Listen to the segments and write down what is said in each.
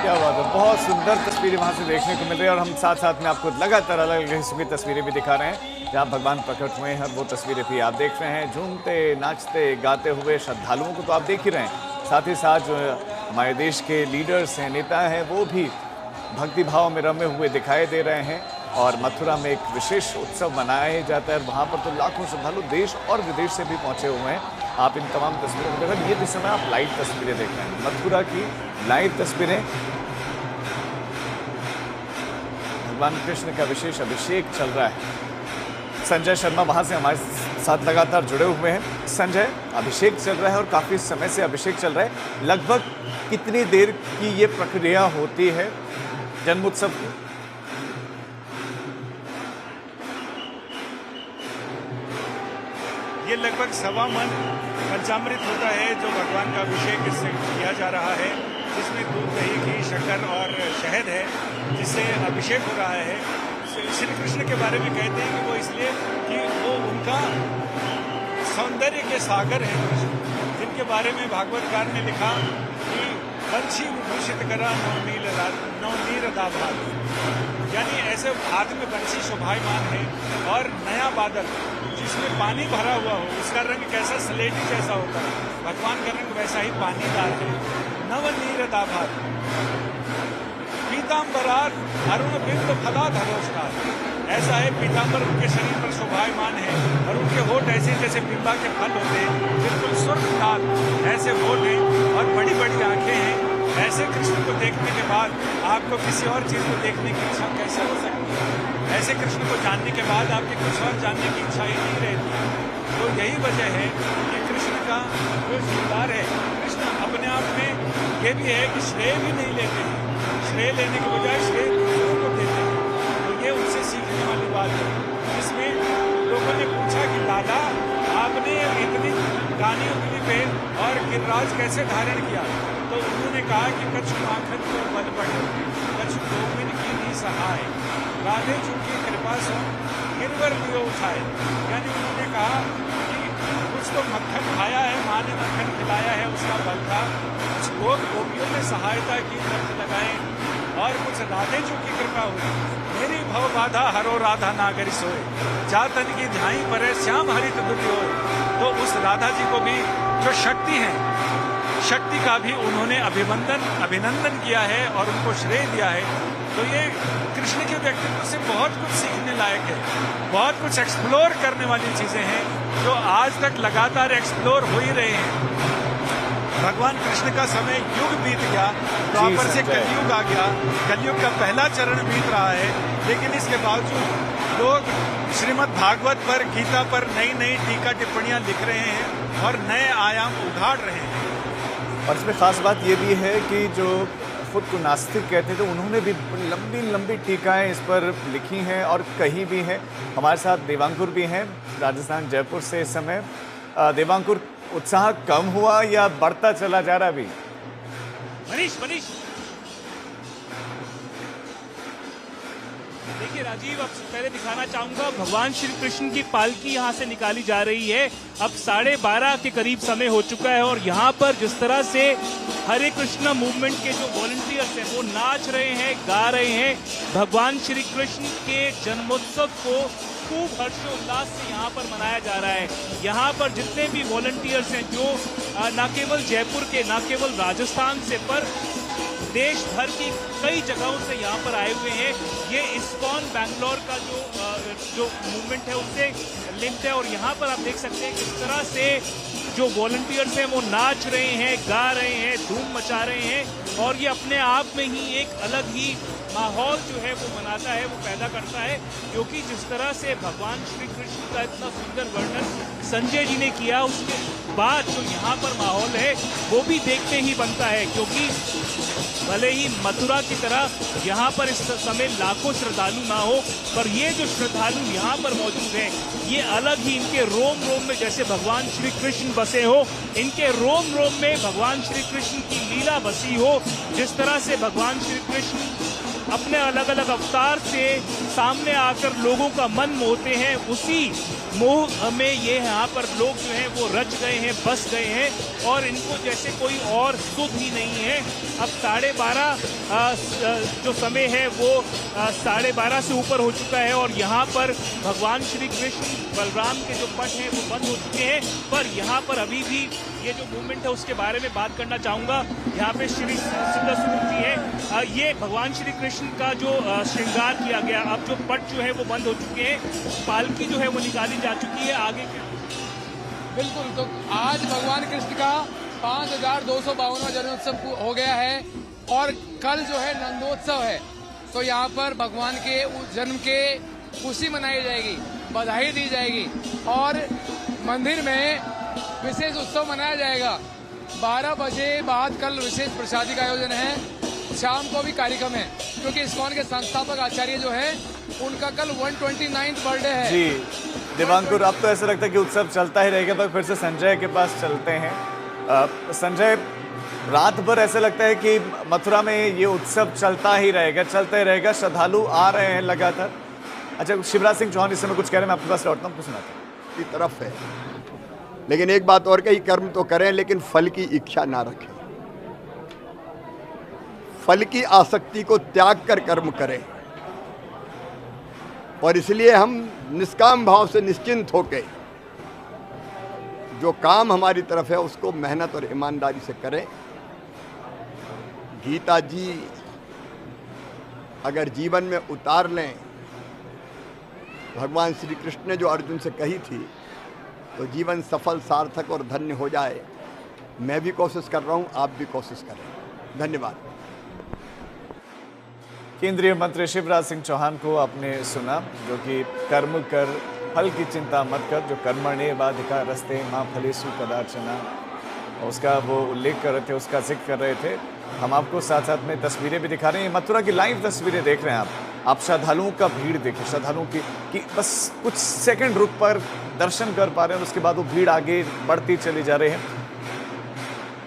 क्या बात है, बहुत सुंदर तस्वीरें वहाँ से देखने को मिल रही है और हम साथ साथ में आपको लगातार अलग अलग हिस्सों की तस्वीरें भी दिखा रहे हैं जहाँ भगवान प्रकट हुए हैं। वो तस्वीरें भी आप देख रहे हैं, झूमते नाचते गाते हुए श्रद्धालुओं को तो आप देख ही रहे हैं। साथ ही साथ जो हमारे देश के लीडर्स हैं, नेता हैं, वो भी भक्ति भाव में रमे हुए दिखाई दे रहे हैं। और मथुरा में एक विशेष उत्सव मनाया जाता है, वहाँ पर तो लाखों श्रद्धालु देश और विदेश से भी पहुँचे हुए हैं। आप इन तमाम तस्वीरों को देखें, ये इस समय आप लाइव तस्वीरें देख रहे हैं, मथुरा की लाइव तस्वीरें। भगवान कृष्ण का विशेष अभिषेक चल रहा है। संजय शर्मा वहाँ से हमारे साथ लगातार जुड़े हुए हैं। संजय, अभिषेक चल रहा है और काफ़ी समय से अभिषेक चल रहा है, लगभग कितनी देर की ये प्रक्रिया होती है जन्मोत्सव की? ये लगभग 1.25 मन पंचामृत होता है जो भगवान का अभिषेक इससे किया जा रहा है, जिसमें दूध, दही, घी, शक्कर और शहद है, जिससे अभिषेक हो रहा है। श्री कृष्ण के बारे में कहते हैं कि वो इसलिए कि वो उनका सौंदर्य के सागर है कृष्ण, जिनके बारे में भागवतकार ने लिखा कि पंछी विभूषित करा नवनीर दाभार, यानी ऐसे हाथ में बंसी शोभायमान है और नया बादल जिसमें पानी भरा हुआ हो, उसका रंग कैसा स्लेटी जैसा होता है, भगवान का रंग वैसा ही पानीदार है। नवनीर दाभार पीताम्बरार अरुण बिंद फलाधरोष्कार, ऐसा है पीताम्बर उनके शरीर पर शोभायमान है और उनके होठ ऐसे जैसे बिंबा के फल होते हैं, बिल्कुल सुर्ख लाल ऐसे होठ हैं और बड़ी बड़ी आंखें हैं। ऐसे कृष्ण को देखने के बाद आपको किसी और चीज को देखने की इच्छा कैसे हो सकती है? ऐसे कृष्ण को जानने के बाद आपकी कुछ और जानने की इच्छा ही नहीं रहती। तो यही वजह है कि कृष्ण का जो श्रृंगार है, कृष्ण अपने आप में ये भी है कि श्रेय भी नहीं लेते हैं, श्रेय लेने के बजाय श्रेय दूसरों को देते हैं। तो ये उनसे सीखने वाली बात है। जिसमें लोगों ने पूछा कि दादा, आपने इतनी गानी उंगली पे और गिरिराज कैसे धारण किया? तो उन्होंने कहा कि कछु आखन को बल बढ़े, कछु गोविंद की नी सहाय, राधे चूंकि कृपा सो गिरवर लियो उठाए। यानी उन्होंने कहा कि कुछ तो मक्खन खाया है, माँ ने मक्खन खिलाया है, उसका बल था, कुछ गोपियों ने सहायता की, दर्द लगाए, और कुछ राधे चूंकि कृपा हुई। मेरी भव बाधा हरो राधा नागरी सोए, जातन की ध्याई परे श्याम हरित दुर्य होए। तो उस राधा जी को भी जो शक्ति है, शक्ति का भी उन्होंने अभिनंदन किया है और उनको श्रेय दिया है। तो ये कृष्ण के व्यक्तित्व से बहुत कुछ सीखने लायक है, बहुत कुछ एक्सप्लोर करने वाली चीजें हैं जो आज तक लगातार एक्सप्लोर हो ही रहे हैं। भगवान कृष्ण का समय युग बीत गया, द्वापर से कलयुग आ गया, कलयुग का पहला चरण बीत रहा है, लेकिन इसके बावजूद लोग श्रीमद् भागवत पर, गीता पर नई नई टीका टिप्पणियां लिख रहे हैं और नए आयाम उघाड़ रहे हैं। और इसमें खास बात ये भी है कि जो खुद को नास्तिक कहते थे, उन्होंने भी लंबी लंबी टीकाएं इस पर लिखी हैं और कही भी हैं। हमारे साथ देवांकुर भी हैं, राजस्थान जयपुर से इस समय। देवांकुर, उत्साह कम हुआ या बढ़ता चला जा रहा अभी? मनीष देखिए राजीव, अब पहले दिखाना चाहूंगा भगवान श्री कृष्ण की पालकी यहाँ से निकाली जा रही है। अब 12:30 के करीब समय हो चुका है और यहाँ पर जिस तरह से हरे कृष्ण मूवमेंट के जो वॉलंटियर्स हैं वो नाच रहे हैं, गा रहे हैं, भगवान श्री कृष्ण के जन्मोत्सव को खूब हर्षोल्लास से यहाँ पर मनाया जा रहा है। यहाँ पर जितने भी वॉलंटियर्स हैं जो न केवल जयपुर के, न केवल राजस्थान से, पर देश भर की कई जगहों से यहाँ पर आए हुए हैं। ये इस्कॉन बैंगलोर का जो मूवमेंट है उससे लिंक्ड है और यहाँ पर आप देख सकते हैं किस तरह से जो वॉलंटियर्स हैं वो नाच रहे हैं, गा रहे हैं, धूम मचा रहे हैं और ये अपने आप में ही एक अलग ही माहौल जो है वो मनाता है, वो पैदा करता है। क्योंकि जिस तरह से भगवान श्री कृष्ण का इतना सुंदर वर्णन संजय जी ने किया, उसके बाद जो यहाँ पर माहौल है वो भी देखते ही बनता है। क्योंकि भले ही मथुरा की तरह यहाँ पर इस समय लाखों श्रद्धालु ना हो, पर ये जो श्रद्धालु यहाँ पर मौजूद हैं ये अलग ही, इनके रोम रोम में जैसे भगवान श्री कृष्ण बसे हो, इनके रोम रोम में भगवान श्री कृष्ण की लीला बसी हो। जिस तरह से भगवान श्री कृष्ण अपने अलग अलग अवतार से सामने आकर लोगों का मन मोहते हैं, उसी मोह में ये यहाँ पर लोग जो हैं वो रच गए हैं, बस गए हैं और इनको जैसे कोई और सुध ही नहीं है। अब 12:30 जो समय है वो 12:30 से ऊपर हो चुका है और यहाँ पर भगवान श्री कृष्ण बलराम के जो पट हैं वो बंद हो चुके हैं, पर यहाँ पर अभी भी ये जो मूवमेंट है उसके बारे में बात करना चाहूँगा। यहाँ पे श्री सुंदर स्वरूप जी है, ये भगवान श्री कृष्ण का जो श्रृंगार किया गया, अब जो पट जो है वो बंद हो चुके हैं, पालकी जो है वो निकाली जा चुकी है। आगे क्या? बिल्कुल, तो आज भगवान कृष्ण का 5252वां जन्मोत्सव हो गया है और कल जो है नंदोत्सव है। तो यहाँ पर भगवान के जन्म के खुशी मनाई जाएगी, बधाई दी जाएगी और मंदिर में विशेष उत्सव मनाया जाएगा। 12 बजे बाद कल विशेष प्रसादी का आयोजन है, शाम को भी कार्यक्रम है क्योंकि इस्कॉन के संस्थापक आचार्य जो है उनका कल 129th बर्थडे है। जी देवांकुर, अब तो ऐसा लगता है कि उत्सव चलता ही रहेगा, पर फिर से संजय के पास चलते हैं। संजय, रात भर ऐसा लगता है कि मथुरा में ये उत्सव चलता ही रहेगा, श्रद्धालु आ रहे हैं लगातार। अच्छा, शिवराज सिंह चौहान इस समय कुछ कह रहे हैं, मैं आपके पास लौटता हूँ, कुछ सुनाता हूँ। की तरफ है, लेकिन एक बात और कही, कर्म तो करें लेकिन फल की इच्छा ना रखें, फल की आसक्ति को त्याग कर कर्म करें और इसलिए हम निष्काम भाव से निश्चिंत होकर जो काम हमारी तरफ है उसको मेहनत और ईमानदारी से करें। गीता जी अगर जीवन में उतार लें, भगवान श्री कृष्ण ने जो अर्जुन से कही थी, तो जीवन सफल, सार्थक और धन्य हो जाए। मैं भी कोशिश कर रहा हूं, आप भी कोशिश करें। धन्यवाद। केंद्रीय मंत्री शिवराज सिंह चौहान को आपने सुना, जो कि कर्म कर फल की चिंता मत कर, जो कर्मण्येवाधिकारस्ते मा फलेषु कदाचन, उसका वो उल्लेख कर रहे थे, उसका जिक्र कर रहे थे। हम आपको साथ साथ में तस्वीरें भी दिखा रहे हैं, मथुरा की लाइव तस्वीरें देख रहे हैं आप श्रद्धालुओं का भीड़ देखिए, श्रद्धालुओं की बस कुछ सेकंड रुक पर दर्शन कर पा रहे हैं और उसके बाद वो भीड़ आगे बढ़ती चली जा रही है।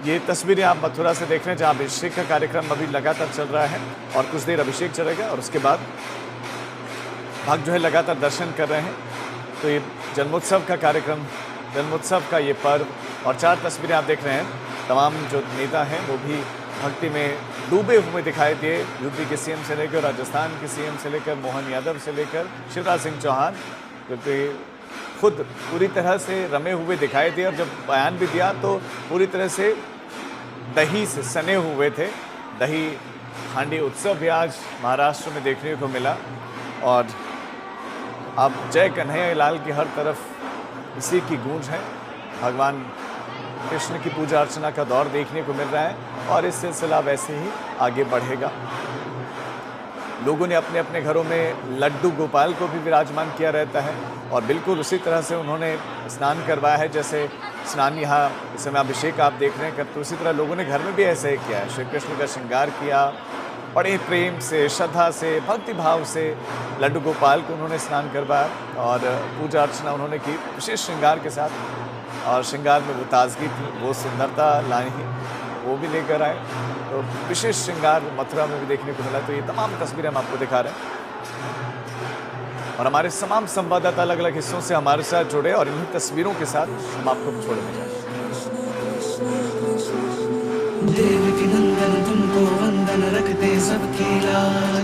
ये तस्वीरें आप मथुरा से देख रहे हैं, जहाँ अभिषेक का कार्यक्रम अभी लगातार चल रहा है और कुछ देर अभिषेक चलेगा और उसके बाद भक्त जो है लगातार दर्शन कर रहे हैं। तो ये जन्मोत्सव का कार्यक्रम, जन्मोत्सव का ये पर्व, और 4 तस्वीरें आप देख रहे हैं। तमाम जो नेता हैं वो भी भक्ति में डूबे हुए दिखाई दिए, यूपी के सीएम से लेकर राजस्थान के सीएम से लेकर मोहन यादव से लेकर शिवराज सिंह चौहान, क्योंकि खुद पूरी तरह से रमे हुए दिखाई दिए और जब बयान भी दिया तो पूरी तरह से दही से सने हुए थे। दही हांडी उत्सव भी आज महाराष्ट्र में देखने को मिला और अब जय कन्हैया लाल की हर तरफ इसी की गूंज है। भगवान कृष्ण की पूजा अर्चना का दौर देखने को मिल रहा है और इस सिलसिला वैसे ही आगे बढ़ेगा। लोगों ने अपने अपने घरों में लड्डू गोपाल को भी विराजमान किया रहता है और बिल्कुल उसी तरह से उन्होंने स्नान करवाया है, जैसे स्नान यहाँ इस समय अभिषेक आप देख रहे हैं करते, उसी तरह लोगों ने घर में भी ऐसे ही किया है। श्री कृष्ण का श्रृंगार किया, बड़े प्रेम से, श्रद्धा से, भक्ति भाव से लड्डू गोपाल को उन्होंने स्नान करवाया और पूजा अर्चना उन्होंने की विशेष श्रृंगार के साथ। और श्रृंगार में वो ताजगी थी, वो सुंदरता लाई ही वो भी लेकर आए, तो विशेष श्रृंगार मथुरा में भी देखने को मिला। तो ये तमाम तस्वीरें हम आपको दिखा रहे हैं और हमारे तमाम संवाददाता अलग अलग हिस्सों से हमारे साथ जुड़े और इन्हीं तस्वीरों के साथ हम आपको छोड़ने जाएंगे। देव की नंदन तुमको वंदन रखते सबकी लाज,